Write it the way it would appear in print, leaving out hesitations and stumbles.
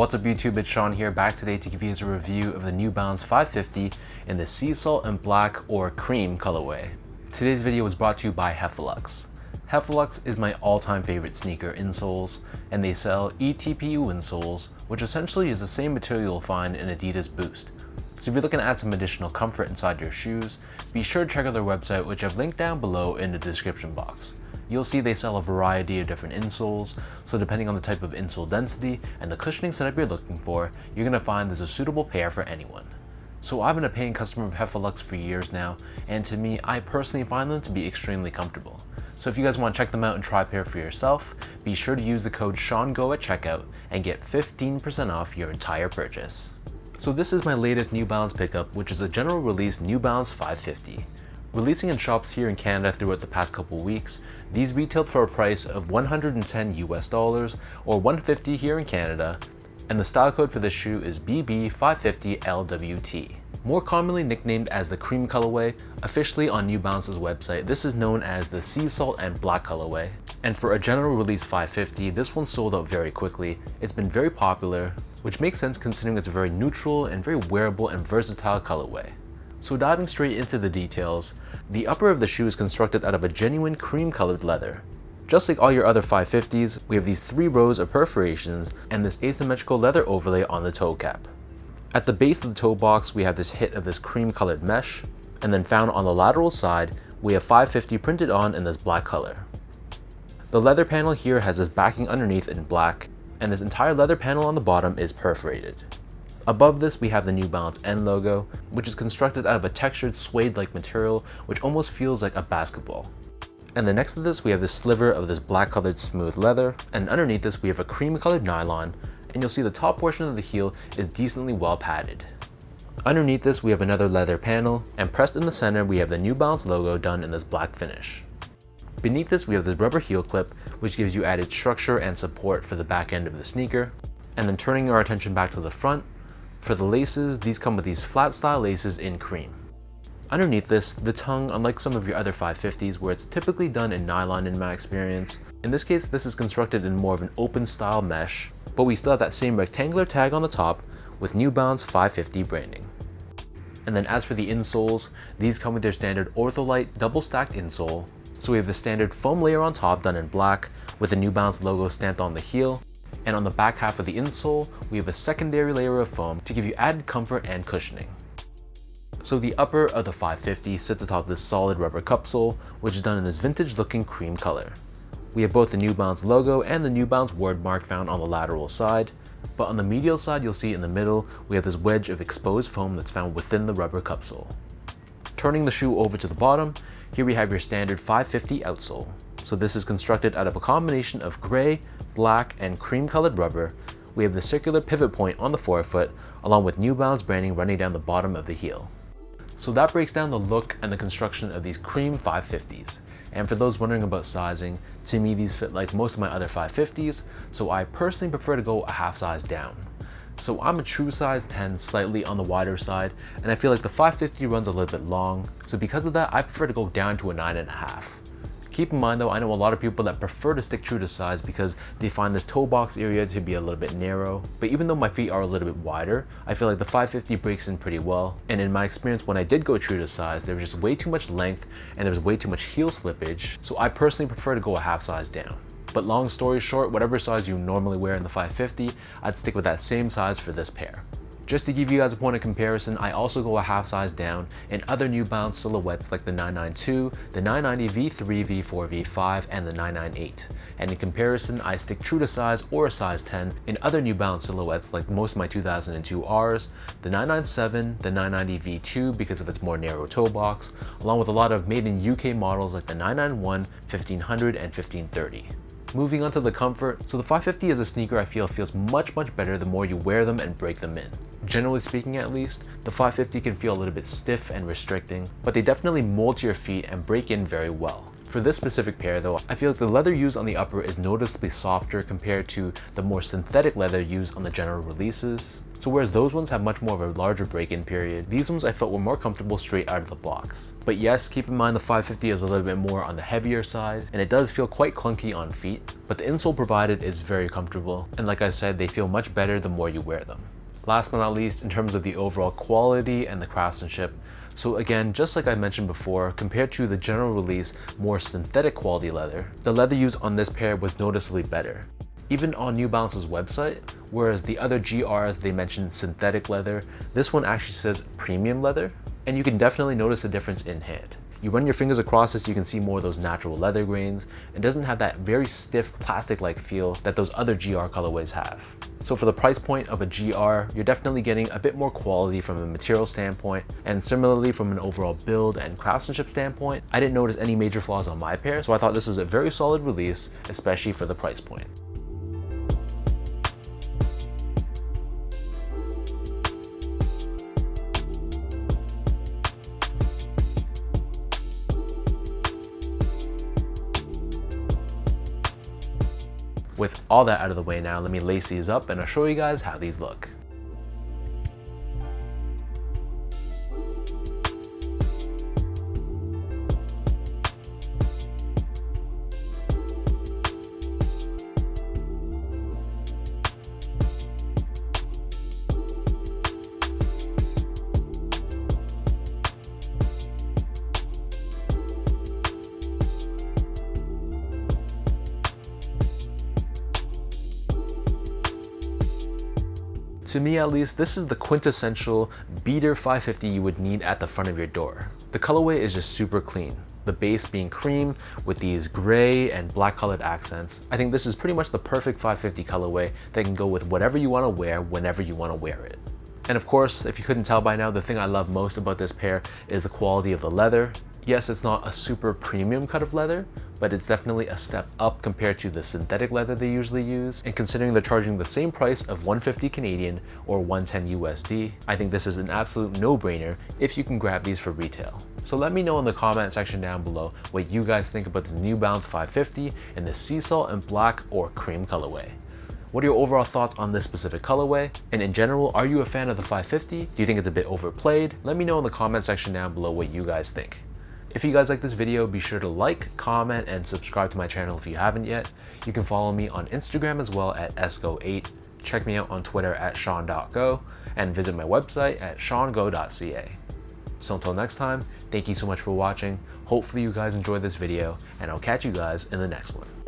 What's up YouTube, it's Sean here, back today to give you guys a review of the New Balance 550 in the Sea Salt and Black or Cream colorway. Today's video was brought to you by Heffelux. Heffelux is my all-time favorite sneaker insoles, and they sell eTPU insoles, which essentially is the same material you'll find in Adidas Boost. So if you're looking to add some additional comfort inside your shoes, be sure to check out their website, which I've linked down below in the description box. You'll see they sell a variety of different insoles, so depending on the type of insole density and the cushioning setup you're looking for, you're going to find there's a suitable pair for anyone. So I've been a paying customer of Heffelux for years now, and to me, I personally find them to be extremely comfortable. So if you guys want to check them out and try a pair for yourself, be sure to use the code SEANGO at checkout and get 15% off your entire purchase. So this is my latest New Balance pickup, which is a general release New Balance 550. Releasing in shops here in Canada throughout the past couple weeks, these retailed for a price of 110 US dollars or 150 here in Canada, and the style code for this shoe is BB550LWT. More commonly nicknamed as the Cream colorway, officially on New Balance's website, this is known as the Sea Salt and Black colorway. And for a general release 550, this one sold out very quickly. It's been very popular, which makes sense considering it's a very neutral and very wearable and versatile colorway. So diving straight into the details, the upper of the shoe is constructed out of a genuine cream colored leather. Just like all your other 550s, we have these 3 rows of perforations and this asymmetrical leather overlay on the toe cap. At the base of the toe box, we have this hit of this cream colored mesh, and then found on the lateral side, we have 550 printed on in this black color. The leather panel here has this backing underneath in black, and this entire leather panel on the bottom is perforated. Above this, we have the New Balance N logo, which is constructed out of a textured suede-like material, which almost feels like a basketball. And then next to this, we have this sliver of this black-colored smooth leather, and underneath this, we have a cream-colored nylon, and you'll see the top portion of the heel is decently well padded. Underneath this, we have another leather panel, and pressed in the center, we have the New Balance logo done in this black finish. Beneath this, we have this rubber heel clip, which gives you added structure and support for the back end of the sneaker. And then turning our attention back to the front, for the laces, these come with these flat style laces in cream. Underneath this, the tongue, unlike some of your other 550s where it's typically done in nylon in my experience, in this case this is constructed in more of an open style mesh, but we still have that same rectangular tag on the top with New Balance 550 branding. And then as for the insoles, these come with their standard Ortholite double stacked insole. So we have the standard foam layer on top done in black with the New Balance logo stamped on the heel. And on the back half of the insole, we have a secondary layer of foam to give you added comfort and cushioning. So the upper of the 550 sits atop this solid rubber cupsole, which is done in this vintage looking cream color. We have both the New Balance logo and the New Balance word mark found on the lateral side, but on the medial side you'll see in the middle, we have this wedge of exposed foam that's found within the rubber cupsole. Turning the shoe over to the bottom, here we have your standard 550 outsole. So this is constructed out of a combination of gray, black, and cream colored rubber. We have the circular pivot point on the forefoot, along with New Balance branding running down the bottom of the heel. So that breaks down the look and the construction of these cream 550s. And for those wondering about sizing, to me these fit like most of my other 550s, so I personally prefer to go a half size down. So I'm a true size 10, slightly on the wider side, and I feel like the 550 runs a little bit long, so because of that I prefer to go down to a 9.5. Keep in mind though, I know a lot of people that prefer to stick true to size because they find this toe box area to be a little bit narrow. But even though my feet are a little bit wider, I feel like the 550 breaks in pretty well. And in my experience, when I did go true to size, there was just way too much length and there was way too much heel slippage. So I personally prefer to go a half size down. But long story short, whatever size you normally wear in the 550, I'd stick with that same size for this pair. Just to give you guys a point of comparison, I also go a half size down in other New Balance silhouettes like the 992, the 990 V3, V4, V5, and the 998. And in comparison, I stick true to size or a size 10 in other New Balance silhouettes like most of my 2002 Rs, the 997, the 990 V2 because of its more narrow toe box, along with a lot of made in UK models like the 991, 1500, and 1530. Moving on to the comfort, so the 550 is a sneaker I feel feels much better the more you wear them and break them in. Generally speaking at least, the 550 can feel a little bit stiff and restricting, but they definitely mold to your feet and break in very well. For this specific pair though, I feel like the leather used on the upper is noticeably softer compared to the more synthetic leather used on the general releases. So whereas those ones have much more of a larger break-in period, these ones I felt were more comfortable straight out of the box. But yes, keep in mind the 550 is a little bit more on the heavier side, and it does feel quite clunky on feet, but the insole provided is very comfortable, and like I said, they feel much better the more you wear them. Last but not least, in terms of the overall quality and the craftsmanship, so again, just like I mentioned before, compared to the general release, more synthetic quality leather, the leather used on this pair was noticeably better. Even on New Balance's website, whereas the other GRs they mentioned synthetic leather, this one actually says premium leather, and you can definitely notice the difference in hand. You run your fingers across this, you can see more of those natural leather grains. It doesn't have that very stiff plastic-like feel that those other GR colorways have. So for the price point of a GR, you're definitely getting a bit more quality from a material standpoint, and similarly from an overall build and craftsmanship standpoint, I didn't notice any major flaws on my pair, so I thought this was a very solid release, especially for the price point. With all that out of the way now, let me lace these up and I'll show you guys how these look. To me at least, this is the quintessential beater 550 you would need at the front of your door. The colorway is just super clean. The base being cream with these gray and black colored accents. I think this is pretty much the perfect 550 colorway that can go with whatever you want to wear whenever you want to wear it. And of course, if you couldn't tell by now, the thing I love most about this pair is the quality of the leather. Yes, it's not a super premium cut of leather, but it's definitely a step up compared to the synthetic leather they usually use. And considering they're charging the same price of 150 Canadian or 110 USD, I think this is an absolute no-brainer if you can grab these for retail. So let me know in the comment section down below what you guys think about this New Balance 550 in the sea salt and black or cream colorway. What are your overall thoughts on this specific colorway? And in general, are you a fan of the 550? Do you think it's a bit overplayed? Let me know in the comment section down below what you guys think. If you guys like this video, be sure to like, comment, and subscribe to my channel if you haven't yet. You can follow me on Instagram as well at sgo8. Check me out on Twitter at sean.go and visit my website at seango.ca. So until next time, thank you so much for watching. Hopefully you guys enjoyed this video, and I'll catch you guys in the next one.